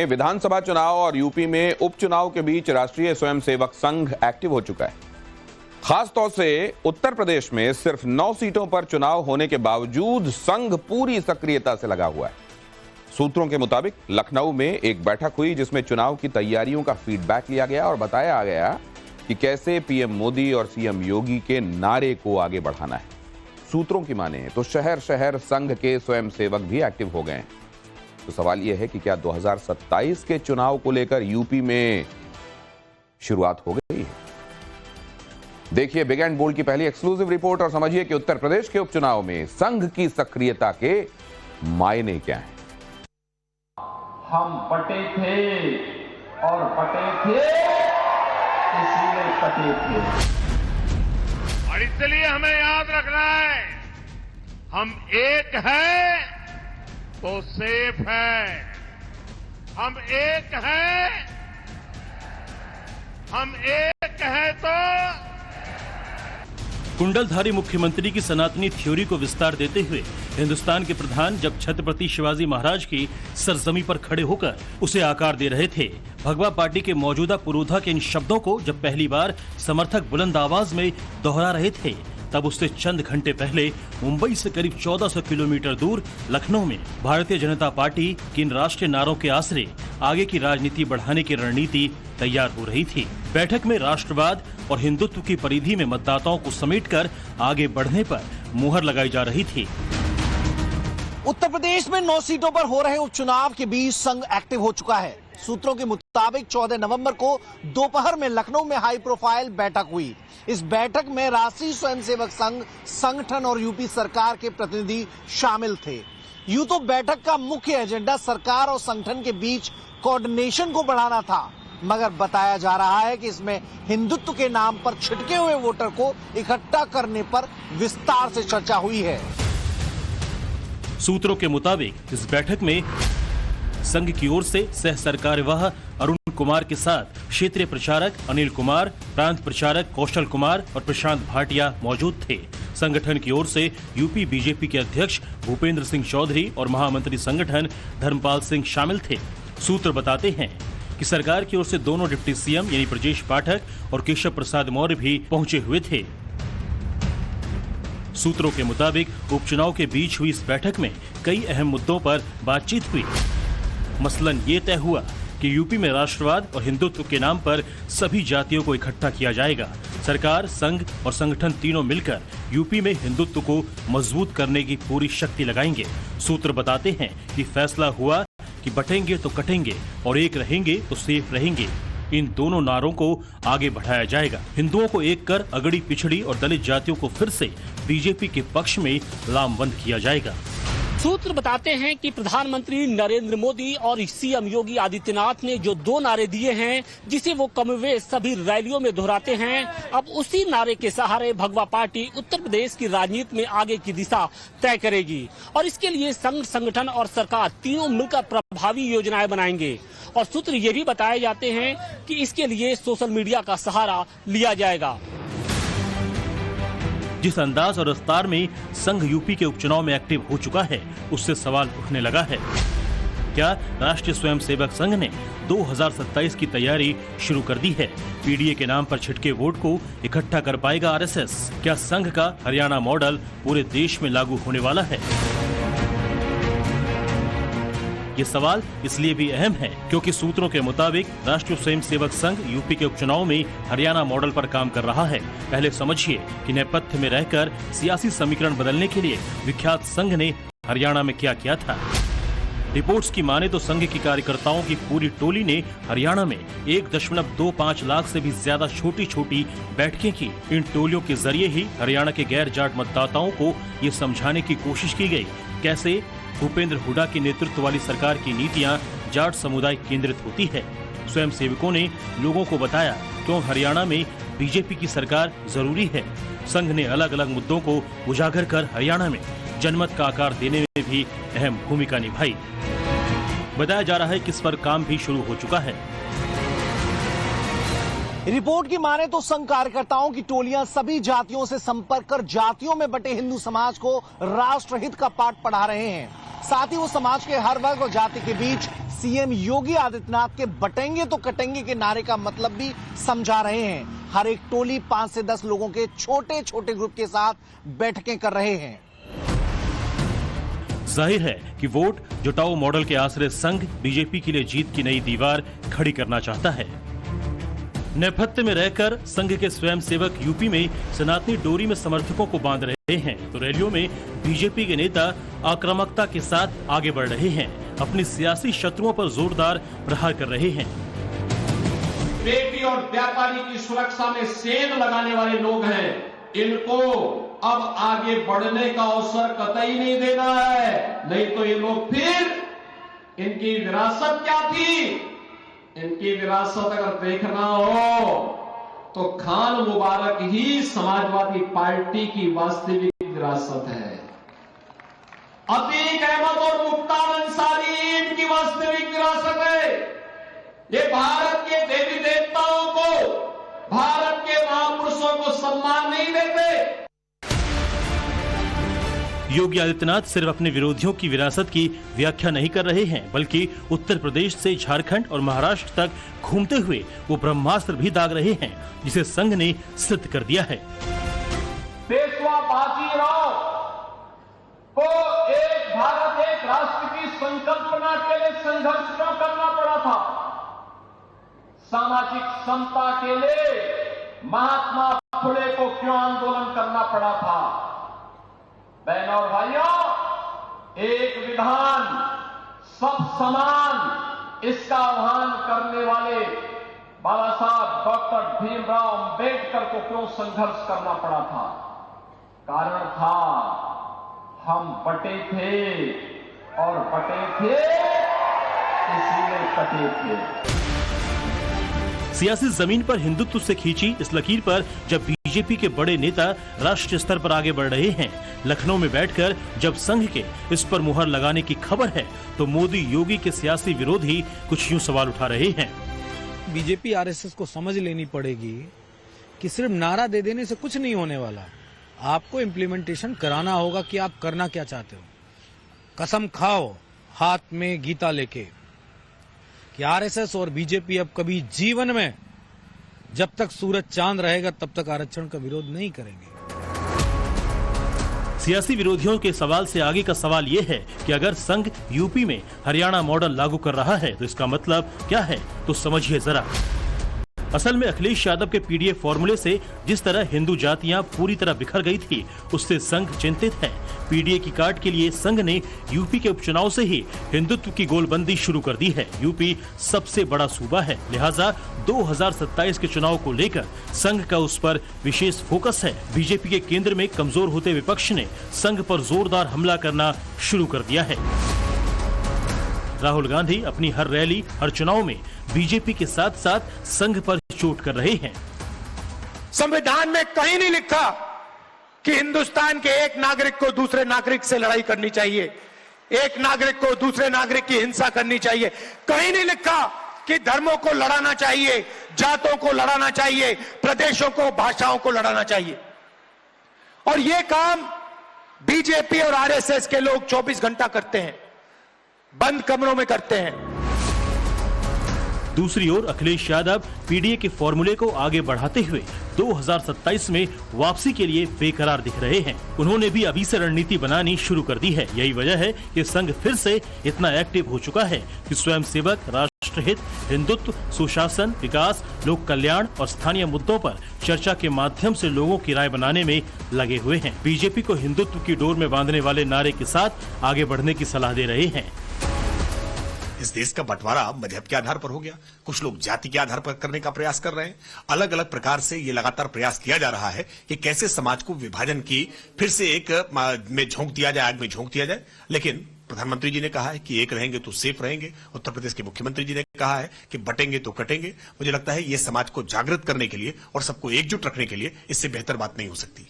विधानसभा चुनाव और यूपी में उपचुनाव के बीच राष्ट्रीय स्वयंसेवक संघ एक्टिव हो चुका है। खासतौर से उत्तर प्रदेश में सिर्फ 9 सीटों पर चुनाव होने के बावजूद संघ पूरी सक्रियता से लगा हुआ है। सूत्रों के मुताबिक लखनऊ में एक बैठक हुई जिसमें चुनाव की तैयारियों का फीडबैक लिया गया और बताया गया कि कैसे पीएम मोदी और सीएम योगी के नारे को आगे बढ़ाना है। सूत्रों की माने तो शहर शहर संघ के स्वयंसेवक भी एक्टिव हो गए हैं। तो सवाल यह है कि क्या 2027 के चुनाव को लेकर यूपी में शुरुआत हो गई है? देखिए बिग एंड बोल्ड की पहली एक्सक्लूसिव रिपोर्ट और समझिए कि उत्तर प्रदेश के उपचुनाव में संघ की सक्रियता के मायने क्या हैं। हम बटे थे और बटे थे इसलिए कटे थे, और इसलिए हमें याद रखना है, हम एक हैं तो सेफ है, हम एक हैं, हम एक हैं तो। कुंडलधारी मुख्यमंत्री की सनातनी थ्योरी को विस्तार देते हुए हिंदुस्तान के प्रधान जब छत्रपति शिवाजी महाराज की सरजमी पर खड़े होकर उसे आकार दे रहे थे, भगवा पार्टी के मौजूदा पुरोधा के इन शब्दों को जब पहली बार समर्थक बुलंद आवाज में दोहरा रहे थे, तब उससे चंद घंटे पहले मुंबई से करीब 1400 किलोमीटर दूर लखनऊ में भारतीय जनता पार्टी के इन राष्ट्रीय नारों के आसरे आगे की राजनीति बढ़ाने की रणनीति तैयार हो रही थी। बैठक में राष्ट्रवाद और हिंदुत्व की परिधि में मतदाताओं को समेटकर आगे बढ़ने पर मुहर लगाई जा रही थी। उत्तर प्रदेश में 9 सीटों पर हो रहे उपचुनाव के बीच संघ एक्टिव हो चुका है। सूत्रों के मुताबिक 14 नवंबर को दोपहर में लखनऊ में हाई प्रोफाइल बैठक हुई। इस बैठक में राष्ट्रीय स्वयंसेवक संघ संगठन और यूपी सरकार के प्रतिनिधि शामिल थे। यूं तो बैठक का मुख्य एजेंडा सरकार और संगठन के बीच कोऑर्डिनेशन को बढ़ाना था, मगर बताया जा रहा है कि इसमें हिंदुत्व के नाम पर छिटके हुए वोटर को इकट्ठा करने पर विस्तार से चर्चा हुई है। सूत्रों के मुताबिक इस बैठक में संघ की ओर से सह सरकार्यवाह अरुण कुमार के साथ क्षेत्रीय प्रचारक अनिल कुमार, प्रांत प्रचारक कौशल कुमार और प्रशांत भाटिया मौजूद थे। संगठन की ओर से यूपी बीजेपी के अध्यक्ष भूपेंद्र सिंह चौधरी और महामंत्री संगठन धर्मपाल सिंह शामिल थे। सूत्र बताते हैं कि सरकार की ओर से दोनों डिप्टी सीएम यानी ब्रजेश पाठक और केशव प्रसाद मौर्य भी पहुंचे हुए थे। सूत्रों के मुताबिक उपचुनाव के बीच हुई इस बैठक में कई अहम मुद्दों पर बातचीत हुई। मसलन ये तय हुआ कि यूपी में राष्ट्रवाद और हिंदुत्व के नाम पर सभी जातियों को इकट्ठा किया जाएगा। सरकार, संघ और संगठन तीनों मिलकर यूपी में हिंदुत्व को मजबूत करने की पूरी शक्ति लगाएंगे। सूत्र बताते हैं कि फैसला हुआ कि बटेंगे तो कटेंगे और एक रहेंगे तो सेफ रहेंगे। इन दोनों नारों को आगे बढ़ाया जाएगा। हिंदुओं को एक कर अगड़ी पिछड़ी और दलित जातियों को फिर से बीजेपी के पक्ष में लामबंद किया जाएगा। सूत्र बताते हैं कि प्रधानमंत्री नरेंद्र मोदी और सीएम योगी आदित्यनाथ ने जो 2 नारे दिए हैं, जिसे वो कमोवेश सभी रैलियों में दोहराते हैं, अब उसी नारे के सहारे भगवा पार्टी उत्तर प्रदेश की राजनीति में आगे की दिशा तय करेगी और इसके लिए संघ, संगठन और सरकार तीनों मिलकर प्रभावी योजनाएं बनाएंगे। और सूत्र ये भी बताए जाते हैं कि इसके लिए सोशल मीडिया का सहारा लिया जाएगा। जिस अंदाज और रफ्तार में संघ यूपी के उपचुनाव में एक्टिव हो चुका है, उससे सवाल उठने लगा है, क्या राष्ट्रीय स्वयंसेवक संघ ने 2027 की तैयारी शुरू कर दी है? पीडीए के नाम पर छिटके वोट को इकट्ठा कर पाएगा आरएसएस? क्या संघ का हरियाणा मॉडल पूरे देश में लागू होने वाला है? ये सवाल इसलिए भी अहम है क्योंकि सूत्रों के मुताबिक राष्ट्रीय स्वयंसेवक संघ यूपी के उपचुनाव में हरियाणा मॉडल पर काम कर रहा है। पहले समझिए कि नेपथ्य में रहकर सियासी समीकरण बदलने के लिए विख्यात संघ ने हरियाणा में क्या किया था। रिपोर्ट्स की माने तो संघ की कार्यकर्ताओं की पूरी टोली ने हरियाणा में 1.25 लाख से भी ज्यादा छोटी छोटी बैठकें की। इन टोलियों के जरिए ही हरियाणा के गैर जाट मतदाताओं को ये समझाने की कोशिश की गई कैसे भूपेंद्र हुड्डा के नेतृत्व वाली सरकार की नीतियां जाट समुदाय केंद्रित होती है। स्वयं सेवकों ने लोगों को बताया क्यों हरियाणा में बीजेपी की सरकार जरूरी है। संघ ने अलग अलग मुद्दों को उजागर कर हरियाणा में जनमत का आकार देने में भी अहम भूमिका निभाई। बताया जा रहा है कि इस पर काम भी शुरू हो चुका है। रिपोर्ट की माने तो संघ कार्यकर्ताओं की टोलियां सभी जातियों से संपर्क कर जातियों में बटे हिंदू समाज को राष्ट्रहित का पाठ पढ़ा रहे हैं। साथ ही वो समाज के हर वर्ग और जाति के बीच सीएम योगी आदित्यनाथ के बटेंगे तो कटेंगे के नारे का मतलब भी समझा रहे हैं। हर एक टोली 5 से 10 लोगों के छोटे छोटे ग्रुप के साथ बैठकें कर रहे हैं। जाहिर है कि वोट जुटाओ मॉडल के आसरे संघ बीजेपी के लिए जीत की नई दीवार खड़ी करना चाहता है। नेपथ्य में रहकर संघ के स्वयंसेवक यूपी में सनातनी डोरी में समर्थकों को बांध रहे हैं, तो रैलियों में बीजेपी के नेता आक्रामकता के साथ आगे बढ़ रहे हैं, अपनी सियासी शत्रुओं पर जोरदार प्रहार कर रहे हैं। बेटी और व्यापारी की सुरक्षा में सेंध लगाने वाले लोग हैं, इनको अब आगे बढ़ने का अवसर कतई नहीं देना है, नहीं तो ये लोग फिर इनकी विरासत क्या थी, इनकी विरासत अगर देखना हो तो खान मुबारक ही समाजवादी पार्टी की वास्तविक विरासत है। अतीक अहमद और मुख्तार अंसारी इनकी वास्तविक विरासत है। ये भारत के देवी देवताओं को, भारत के महापुरुषों को सम्मान नहीं देते। योगी आदित्यनाथ सिर्फ अपने विरोधियों की विरासत की व्याख्या नहीं कर रहे हैं, बल्कि उत्तर प्रदेश से झारखंड और महाराष्ट्र तक घूमते हुए वो ब्रह्मास्त्र भी दाग रहे हैं, जिसे संघ ने सिद्ध कर दिया है। पेशवा बाजीराव को एक भारत एक राष्ट्र की संकल्पना के लिए संघर्ष क्यों करना पड़ा था? सामाजिक समता के लिए महात्मा फुले को क्यों आंदोलन करना पड़ा था? बहनों और भाइयों, एक विधान सब समान, इसका आह्वान करने वाले बाबा साहब डॉक्टर भीमराव अंबेडकर को क्यों संघर्ष करना पड़ा था? कारण था हम बटे थे और बटे थे इसीलिए कटे थे। सियासी जमीन पर हिंदुत्व से खींची इस लकीर पर जब बीजेपी के बड़े नेता राष्ट्रीय स्तर पर आगे बढ़ रहे हैं, लखनऊ में बैठकर जब संघ के इस पर मुहर लगाने की खबर है, तो मोदी योगी के सियासी विरोधी कुछ यूं सवाल उठा रहे हैं। बीजेपी आरएसएस को समझ लेनी पड़ेगी कि सिर्फ नारा दे देने से कुछ नहीं होने वाला, आपको इम्प्लीमेंटेशन कराना होगा कि आप करना क्या चाहते हो। कसम खाओ हाथ में गीता लेके कि आरएसएस और बीजेपी अब कभी जीवन में, जब तक सूरज चांद रहेगा तब तक आरक्षण का विरोध नहीं करेंगे। सियासी विरोधियों के सवाल से आगे का सवाल ये है कि अगर संघ यूपी में हरियाणा मॉडल लागू कर रहा है तो इसका मतलब क्या है, तो समझिए जरा। असल में अखिलेश यादव के पीडीएफ फॉर्मूले से जिस तरह हिंदू जातियां पूरी तरह बिखर गई थी, उससे संघ चिंतित है। पीडीए की काट के लिए संघ ने यूपी के उपचुनाव से ही हिंदुत्व की गोलबंदी शुरू कर दी है। यूपी सबसे बड़ा सूबा है, लिहाजा 2027 के चुनाव को लेकर संघ का उस पर विशेष फोकस है। बीजेपी के केंद्र में कमजोर होते विपक्ष ने संघ पर जोरदार हमला करना शुरू कर दिया है। राहुल गांधी अपनी हर रैली, हर चुनाव में बीजेपी के साथ साथ संघ पर चोट कर रहे हैं। संविधान में कहीं नहीं लिखा कि हिंदुस्तान के एक नागरिक को दूसरे नागरिक से लड़ाई करनी चाहिए, एक नागरिक को दूसरे नागरिक की हिंसा करनी चाहिए। कहीं नहीं लिखा कि धर्मों को लड़ाना चाहिए, जातों को लड़ाना चाहिए, प्रदेशों को, भाषाओं को लड़ाना चाहिए। और यह काम बीजेपी और आरएसएस के लोग 24 घंटा करते हैं, बंद कमरों में करते हैं। दूसरी ओर अखिलेश यादव पीडीए के फॉर्मूले को आगे बढ़ाते हुए 2027 में वापसी के लिए बेकरार दिख रहे हैं। उन्होंने भी अभी से रणनीति बनानी शुरू कर दी है। यही वजह है कि संघ फिर से इतना एक्टिव हो चुका है कि स्वयंसेवक राष्ट्रहित, हिंदुत्व, सुशासन, विकास, लोक कल्याण और स्थानीय मुद्दों पर चर्चा के माध्यम से लोगों की राय बनाने में लगे हुए हैं। बीजेपी को हिंदुत्व की डोर में बांधने वाले नारे के साथ आगे बढ़ने की सलाह दे रहे हैं। इस देश का बंटवारा मजहब के आधार पर हो गया, कुछ लोग जाति के आधार पर करने का प्रयास कर रहे हैं। अलग अलग प्रकार से ये लगातार प्रयास किया जा रहा है कि कैसे समाज को विभाजन की फिर से एक में झोंक दिया जाए, आग में झोंक दिया जाए। लेकिन प्रधानमंत्री जी ने कहा है कि एक रहेंगे तो सेफ रहेंगे। उत्तर प्रदेश के मुख्यमंत्री जी ने कहा है कि बटेंगे तो कटेंगे। मुझे लगता है ये समाज को जागृत करने के लिए और सबको एकजुट रखने के लिए इससे बेहतर बात नहीं हो सकती।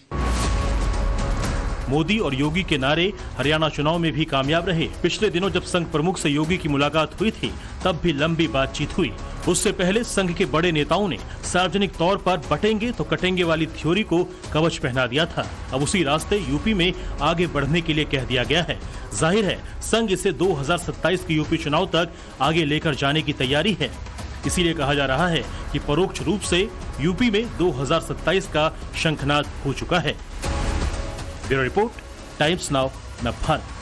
मोदी और योगी के नारे हरियाणा चुनाव में भी कामयाब रहे। पिछले दिनों जब संघ प्रमुख से योगी की मुलाकात हुई थी, तब भी लंबी बातचीत हुई। उससे पहले संघ के बड़े नेताओं ने सार्वजनिक तौर पर बटेंगे तो कटेंगे वाली थ्योरी को कवच पहना दिया था। अब उसी रास्ते यूपी में आगे बढ़ने के लिए कह दिया गया है। जाहिर है संघ इसे 2027 के यूपी चुनाव तक आगे लेकर जाने की तैयारी है। इसीलिए कहा जा रहा है कि परोक्ष रूप से यूपी में 2027 का शंखनाद हो चुका है। ब्यूरो रिपोर्ट, टाइम्स नाउ, नव भारत।